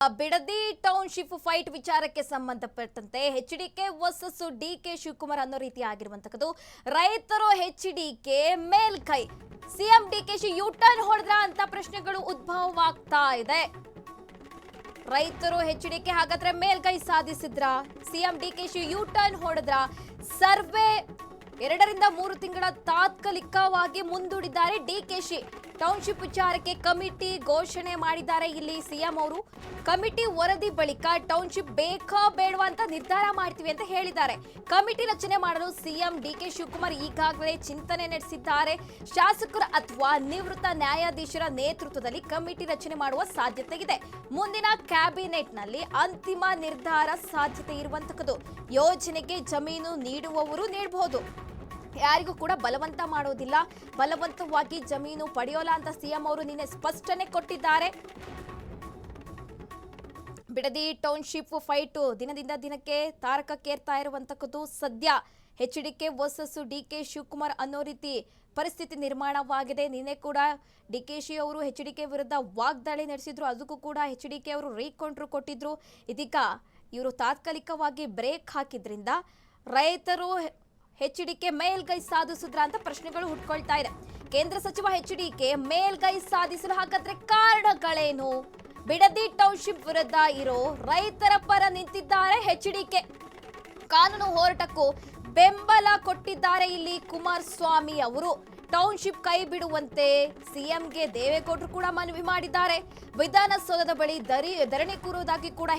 Bidadi township fight ವಿಚಾರಕ್ಕೆ ಸಂಬಂಧಪಟ್ಟಂತೆ HDK versus DK Shivakumar ಅನ್ನೋ ರೀತಿ ಆಗಿರುವಂತದ್ದು. ರೈತರು ಎಚ್ಡಿಕೆ ಮೇಲ್ಕೈ, ಸಿಎಂ ಡಿಕೆಶಿ ಯೂಟರ್ನ್ ಹೊಡೆದ್ರ ಅಂತ ಪ್ರಶ್ನೆಗಳು ಉದ್ಭವವಾಗ್ತಾ ಇದೆ. ರೈತರು ಎಚ್ಡಿಕೆ ಹಾಗಾದ್ರೆ ಮೇಲ್ಕೈ ಸಾಧಿಸಿದ್ರ, ಸಿಎಂ ಡಿಕೆಶಿ ಯೂಟರ್ನ್ ಹೊಡೆದ್ರ, ಸರ್ವೆ 2 ರಿಂದ 3 ತಿಂಗಳ ತಾತ್ಕಾಲಿಕವಾಗಿ ಮುಂದೂಡಿದ್ದಾರೆ ಡಿಕೆಶಿ. ಟೌನ್ಶಿಪ್ ವಿಚಾರಕ್ಕೆ ಕಮಿಟಿ ಘೋಷಣೆ ಮಾಡಿದ್ದಾರೆ ಇಲ್ಲಿ ಸಿಎಂ ಅವರು. ಕಮಿಟಿ ವರದಿ ಬಳಿಕ ಟೌನ್ಶಿಪ್ ಬೇಕಾ ಬೇಡವಾ ಅಂತ ನಿರ್ಧಾರ ಮಾಡ್ತೀವಿ ಅಂತ ಹೇಳಿದ್ದಾರೆ. ಕಮಿಟಿ ರಚನೆ ಮಾಡಲು ಸಿಎಂ ಡಿಕೆ ಶಿವಕುಮಾರ್ ಈಗಾಗಲೇ ಚಿಂತನೆ ನಡೆಸಿದ್ದಾರೆ. ಶಾಸಕರು ಅಥವಾ ನಿವೃತ್ತ ನ್ಯಾಯಾಧೀಶರ ನೇತೃತ್ವದಲ್ಲಿ ಕಮಿಟಿ ರಚನೆ ಮಾಡುವ ಸಾಧ್ಯತೆ ಇದೆ. ಮುಂದಿನ ಕ್ಯಾಬಿನೆಟ್ನಲ್ಲಿ ಅಂತಿಮ ನಿರ್ಧಾರ ಸಾಧ್ಯತೆ ಇರುವಂತದ್ದು. ಯೋಜನೆಗೆ ಜಮೀನು ನೀಡುವವರು ನೀಡಬಹುದು, ಯಾರಿಗೂ ಕೂಡ ಬಲವಂತ ಮಾಡೋದಿಲ್ಲ, ಬಲವಂತವಾಗಿ ಜಮೀನು ಪಡೆಯೋಲ್ಲ ಅಂತ ಸಿಎಂ ಅವರು ನಿನ್ನೆ ಸ್ಪಷ್ಟನೆ ಕೊಟ್ಟಿದ್ದಾರೆ. ಬಿಡದಿ ಟೌನ್ಶಿಪ್ ಫೈಟ್ ದಿನದಿಂದ ದಿನಕ್ಕೆ ತಾರಕಕ್ಕೇರ್ತಾ ಇರುವಂತಕ್ಕದ್ದು. ಸದ್ಯ ಎಚ್ಡಿಕೆ ವರ್ಸಸ್ ಡಿಕೆ ಶಿವಕುಮಾರ್ ಅನ್ನೋ ರೀತಿ ಪರಿಸ್ಥಿತಿ ನಿರ್ಮಾಣವಾಗಿದೆ. ನಿನ್ನೆ ಕೂಡ ಡಿಕೆಶಿ ಅವರು ಎಚ್ಡಿಕೆ ವಿರುದ್ಧ ವಾಗ್ದಾಳಿ ನಡೆಸಿದ್ರು, ಅದಕ್ಕೂ ಕೂಡ ಎಚ್ಡಿಕೆ ಅವರು ರೀಕೌಂಟ್ರು ಕೊಟ್ಟಿದ್ರು. ಇದೀಗ ಇವರು ತಾತ್ಕಾಲಿಕವಾಗಿ ಬ್ರೇಕ್ ಹಾಕಿದ್ರಿಂದ ರೈತರು ಎಚ್ಡಿಕೆ ಮೇಲ್ಗೈ ಸಾಧಿಸಿದ್ರ ಅಂತ ಪ್ರಶ್ನೆಗಳು ಹುಟ್ಕೊಳ್ತಾ ಇದೆ. ಕೇಂದ್ರ ಸಚಿವ ಎಚ್ಡಿಕೆ ಮೇಲ್ಗೈ ಸಾಧಿಸಲು ಹಾಗಾದ್ರೆ ಕಾರಣಗಳೇನು? ಬಿಡದಿ ಟೌನ್ಶಿಪ್ ವಿರುದ್ಧ ಇರೋ ರೈತರ ಪರ ನಿಂತಿದ್ದಾರೆ ಎಚ್ಡಿಕೆ. ಕಾನೂನು ಹೋರಾಟಕ್ಕೂ ಬೆಂಬಲ ಕೊಟ್ಟಿದ್ದಾರೆ ಇಲ್ಲಿ ಕುಮಾರಸ್ವಾಮಿ ಅವರು. ಟೌನ್ಶಿಪ್ ಕೈ ಬಿಡುವಂತೆ ಸಿಎಂಗೆ ದೇವೇಗೌಡರು ಕೂಡ ಮನವಿ ಮಾಡಿದ್ದಾರೆ. ವಿಧಾನಸೌಧದ ಬಳಿ ಧರಣಿ ಕೂರುವುದಾಗಿ ಕೂಡ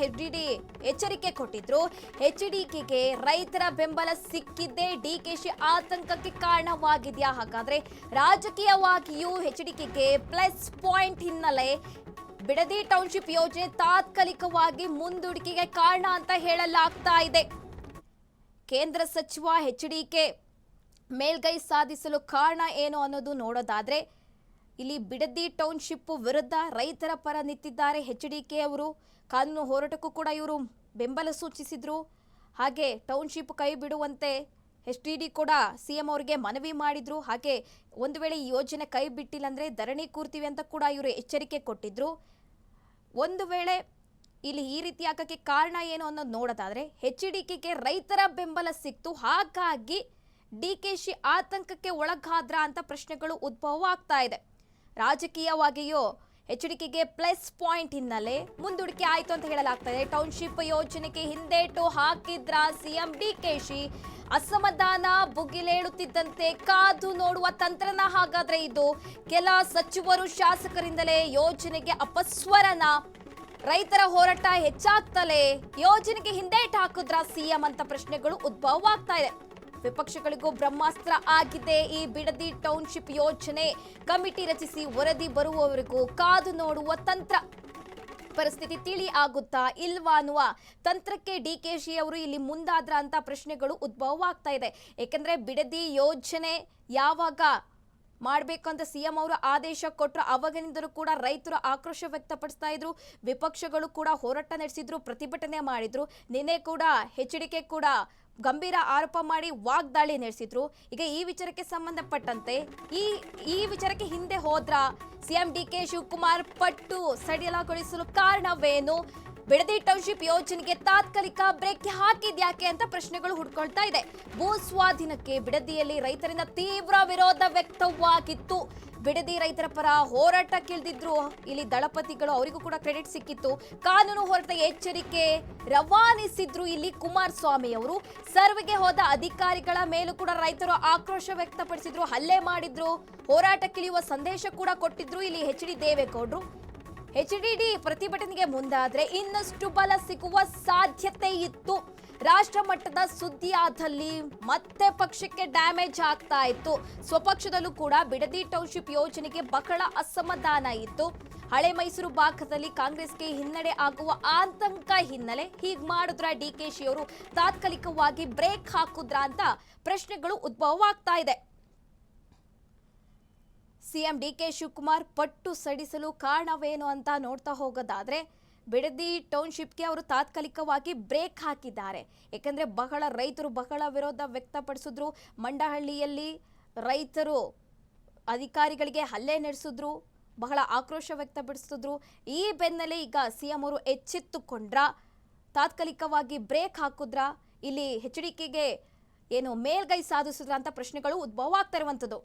ಎಚ್ಚರಿಕೆ ಕೊಟ್ಟಿದ್ರು. ಎಚ್ಡಿಕೆಗೆ ರೈತರ ಬೆಂಬಲ ಸಿಕ್ಕಿದ್ದೇ ಡಿಕೆಶಿ ಆತಂಕಕ್ಕೆ ಕಾರಣವಾಗಿದೆಯಾ? ಹಾಗಾದ್ರೆ ರಾಜಕೀಯವಾಗಿಯೂ ಎಚ್ಡಿಕೆಗೆ ಪ್ಲಸ್ ಪಾಯಿಂಟ್ ಹಿನ್ನೆಲೆ ಬಿಡದಿ ಟೌನ್ಶಿಪ್ ಯೋಜನೆ ತಾತ್ಕಾಲಿಕವಾಗಿ ಮುಂದೂಡಿಕೆಗೆ ಕಾರಣ ಅಂತ ಹೇಳಲಾಗ್ತಾ ಇದೆ. ಕೇಂದ್ರ ಸಚಿವ ಎಚ್ಡಿಕೆ ಮೇಲ್ಗೈ ಸಾಧಿಸಲು ಕಾರಣ ಏನು ಅನ್ನೋದು ನೋಡೋದಾದ್ರೆ, ಇಲ್ಲಿ ಬಿಡದಿ ಟೌನ್ಶಿಪ್ ವಿರುದ್ಧ ರೈತರ ಪರ ನಿಂತಿದ್ದಾರೆ ಎಚ್ಡಿಕೆ ಅವರು. ಕಾನೂನು ಹೋರಾಟಕ್ಕೂ ಕೂಡ ಇವರು ಬೆಂಬಲ ಸೂಚಿಸಿದ್ರು. ಹಾಗೆ ಟೌನ್ಶಿಪ್ ಕೈ ಬಿಡುವಂತೆ ಎಚ್ಡಿಡಿ ಕೂಡ ಸಿಎಂ ಅವರಿಗೆ ಮನವಿ ಮಾಡಿದ್ರು. ಹಾಗೆ ಒಂದು ವೇಳೆ ಈ ಯೋಜನೆ ಕೈ ಬಿಟ್ಟಿಲ್ಲ ಅಂದ್ರೆ ಧರಣಿ ಕೂರ್ತೀವಿ ಅಂತ ಕೂಡ ಇವರು ಎಚ್ಚರಿಕೆ ಕೊಟ್ಟಿದ್ರು. ಒಂದು ವೇಳೆ ಇಲ್ಲಿ ಈ ರೀತಿ ಆಗಕ್ಕೆ ಕಾರಣ ಏನು ಅನ್ನೋದು ನೋಡೋದಾದ್ರೆ, ಎಚ್ಡಿಕೆಗೆ ರೈತರ ಬೆಂಬಲ ಸಿಕ್ತು, ಹಾಗಾಗಿ ಡಿಕೆಶಿ ಆತಂಕಕ್ಕೆ ಒಳಗಾದ್ರ ಅಂತ ಪ್ರಶ್ನೆಗಳು ಉದ್ಭವ ಆಗ್ತಾ ಇದೆ. ರಾಜಕೀಯವಾಗಿಯೂ ಎಚ್ಡಿಕೆಗೆ ಪ್ಲಸ್ ಪಾಯಿಂಟ್ ಹಿನ್ನೆಲೆ ಮುಂದೂಡಿಕೆ ಆಯ್ತು ಅಂತ ಹೇಳಲಾಗ್ತಾ ಇದೆ. ಟೌನ್ಶಿಪ್ ಯೋಜನೆಗೆ ಹಿಂದೇಟು ಹಾಕಿದ್ರ ಸಿಎಂ ಡಿಕೆಶಿ. ಅಸಮಾಧಾನ ಭುಗಿಲೇಳುತ್ತಿದ್ದಂತೆ ಕಾದು ನೋಡುವ ತಂತ್ರನ ಹಾಗಾದ್ರೆ ಇದು? ಕೆಲ ಸಚಿವರು ಶಾಸಕರಿಂದಲೇ ಯೋಜನೆಗೆ ಅಪಸ್ವರನ, ರೈತರ ಹೋರಾಟ ಹೆಚ್ಚಾಗ್ತಲೇ ಯೋಜನೆಗೆ ಹಿಂದೇಟು ಹಾಕಿದ್ರ ಸಿಎಂ ಅಂತ ಪ್ರಶ್ನೆಗಳು ಉದ್ಭವವಾಗ್ತಾ ಇದೆ. ವಿಪಕ್ಷಗಳಿಗೂ ಬ್ರಹ್ಮಾಸ್ತ್ರ ಆಗಿದೆ ಈ ಬಿಡದಿ ಟೌನ್ಶಿಪ್ ಯೋಜನೆ. ಕಮಿಟಿ ರಚಿಸಿ ವರದಿ ಬರುವವರೆಗೂ ಕಾದು ನೋಡುವ ತಂತ್ರ. ಪರಿಸ್ಥಿತಿ ತಿಳಿ ಆಗುತ್ತಾ ಇಲ್ವಾ ಅನ್ನುವ ತಂತ್ರಕ್ಕೆ ಡಿಕೆಶಿ ಅವರು ಇಲ್ಲಿ ಮುಂದಾದ್ರ ಅಂತ ಪ್ರಶ್ನೆಗಳು ಉದ್ಭವವಾಗ್ತಾ ಇದೆ. ಯಾಕಂದ್ರೆ ಬಿಡದಿ ಯೋಜನೆ ಯಾವಾಗ ಮಾಡಬೇಕು ಅಂತ ಸಿಎಂ ಅವರು ಆದೇಶ ಕೊಟ್ಟರು, ಅವಾಗಿನಿಂದಲೂ ಕೂಡ ರೈತರು ಆಕ್ರೋಶ ವ್ಯಕ್ತಪಡಿಸ್ತಾ ಇದ್ರು. ವಿಪಕ್ಷಗಳು ಕೂಡ ಹೋರಾಟ ನಡೆಸಿದ್ರು, ಪ್ರತಿಭಟನೆ ಮಾಡಿದ್ರು. ನಿನ್ನೆ ಕೂಡ ಎಚ್ಡಿಕೆ ಕೂಡ ಗಂಭೀರ ಆರೋಪ ಮಾಡಿ ವಾಗ್ದಾಳಿ ನಡೆಸಿದ್ರು. ಈಗ ಈ ವಿಚಾರಕ್ಕೆ ಸಂಬಂಧಪಟ್ಟಂತೆ ಈ ವಿಚಾರಕ್ಕೆ ಹಿಂದೆ ಹೋದ್ರ ಸಿಎಂ ಡಿಕೆ ಶಿವಕುಮಾರ್ ಪಟ್ಟು ಸಡಿಲಗೊಳಿಸಲು ಕಾರಣವೇನು? ಬಿಡದಿ ಟೌನ್ಶಿಪ್ ಯೋಜನೆಗೆ ತಾತ್ಕಾಲಿಕ ಬ್ರೇಕ್ ಹಾಕಿದ್ಯಾಕೆ ಅಂತ ಪ್ರಶ್ನೆಗಳು ಹುಡ್ಕೊಳ್ತಾ ಇದೆ. ಭೂ ಸ್ವಾಧೀನಕ್ಕೆ ಬಿಡದಿಯಲ್ಲಿ ರೈತರಿಂದ ತೀವ್ರ ವಿರೋಧ ವ್ಯಕ್ತವಾಗಿತ್ತು. ಬಿಡದಿ ರೈತರ ಪರ ಹೋರಾಟಕ್ಕಿಳಿದಿದ್ರು ಇಲ್ಲಿ ದಳಪತಿಗಳು, ಅವರಿಗೂ ಕೂಡ ಕ್ರೆಡಿಟ್ ಸಿಕ್ಕಿತ್ತು. ಕಾನೂನು ಹೋರಾಟ ಎಚ್ಚರಿಕೆ ರವಾನಿಸಿದ್ರು ಇಲ್ಲಿ ಕುಮಾರಸ್ವಾಮಿ ಅವರು. ಸರ್ವೆಗೆ ಹೋದ ಅಧಿಕಾರಿಗಳ ಮೇಲೂ ಕೂಡ ರೈತರು ಆಕ್ರೋಶ ವ್ಯಕ್ತಪಡಿಸಿದ್ರು, ಹಲ್ಲೆ ಮಾಡಿದ್ರು, ಹೋರಾಟಕ್ಕಿಳಿಯುವ ಸಂದೇಶ ಕೂಡ ಕೊಟ್ಟಿದ್ರು ಇಲ್ಲಿ ಎಚ್ಡಿ ದೇವೇಗೌಡರು. ಎಚ್ಡಿಡಿ ಪ್ರತಿಭಟನೆಗೆ ಮುಂದಾದ್ರೆ ಇನ್ನಷ್ಟು ಬಲ ಸಿಗುವ ಸಾಧ್ಯತೆ ಇತ್ತು. ರಾಷ್ಟ್ರ ಮಟ್ಟದ ಸುದ್ದಿ ಆದಲ್ಲಿ ಮತ್ತೆ ಪಕ್ಷಕ್ಕೆ ಡ್ಯಾಮೇಜ್ ಆಗ್ತಾ ಇತ್ತು. ಸ್ವಪಕ್ಷದಲ್ಲೂ ಕೂಡ ಬಿಡದಿ ಟೌನ್ಶಿಪ್ ಯೋಜನೆಗೆ ಬಹಳ ಅಸಮಾಧಾನ ಇತ್ತು. ಹಳೆ ಮೈಸೂರು ಭಾಗದಲ್ಲಿ ಕಾಂಗ್ರೆಸ್ಗೆ ಹಿನ್ನಡೆ ಆಗುವ ಆತಂಕ ಹಿನ್ನೆಲೆ ಹೀಗ್ ಮಾಡಿದ್ರ ಡಿಕೆಶಿ ಅವರು, ತಾತ್ಕಾಲಿಕವಾಗಿ ಬ್ರೇಕ್ ಹಾಕುದ್ರ ಅಂತ ಪ್ರಶ್ನೆಗಳು ಉದ್ಭವವಾಗ್ತಾ ಇದೆ. ಸಿಎಂ ಡಿಕೆ ಶಿವಕುಮಾರ್ ಪಟ್ಟು ಸಡಿಸಲು ಕಾರಣವೇನು ಅಂತ ನೋಡ್ತಾ ಹೋಗೋದಾದ್ರೆ, ಬಿಡದಿ ಟೌನ್ಶಿಪ್ಗೆ ಅವರು ತಾತ್ಕಾಲಿಕವಾಗಿ ಬ್ರೇಕ್ ಹಾಕಿದ್ದಾರೆ. ಯಾಕಂದ್ರೆ ರೈತರು ಬಹಳ ವಿರೋಧ ವ್ಯಕ್ತಪಡಿಸಿದ್ರು. ಮಂಡಹಳ್ಳಿಯಲ್ಲಿ ರೈತರು ಅಧಿಕಾರಿಗಳಿಗೆ ಹಲ್ಲೆ ನಡೆಸಿದ್ರು, ಬಹಳ ಆಕ್ರೋಶ ವ್ಯಕ್ತಪಡಿಸಿದ್ರು. ಈ ಬೆನ್ನಲ್ಲೇ ಈಗ ಸಿಎಂ ಅವರು ಎಚ್ಚೆತ್ತುಕೊಂಡ್ರ, ತಾತ್ಕಾಲಿಕವಾಗಿ ಬ್ರೇಕ್ ಹಾಕುದ್ರ, ಇಲ್ಲಿ HDKಗೆ ಏನು ಮೇಲ್ಗೈ ಸಾಧಿಸಿದ್ರ ಅಂತ ಪ್ರಶ್ನೆಗಳು ಉದ್ಭವ ಆಗ್ತಾ ಇರುವಂಥದ್ದು.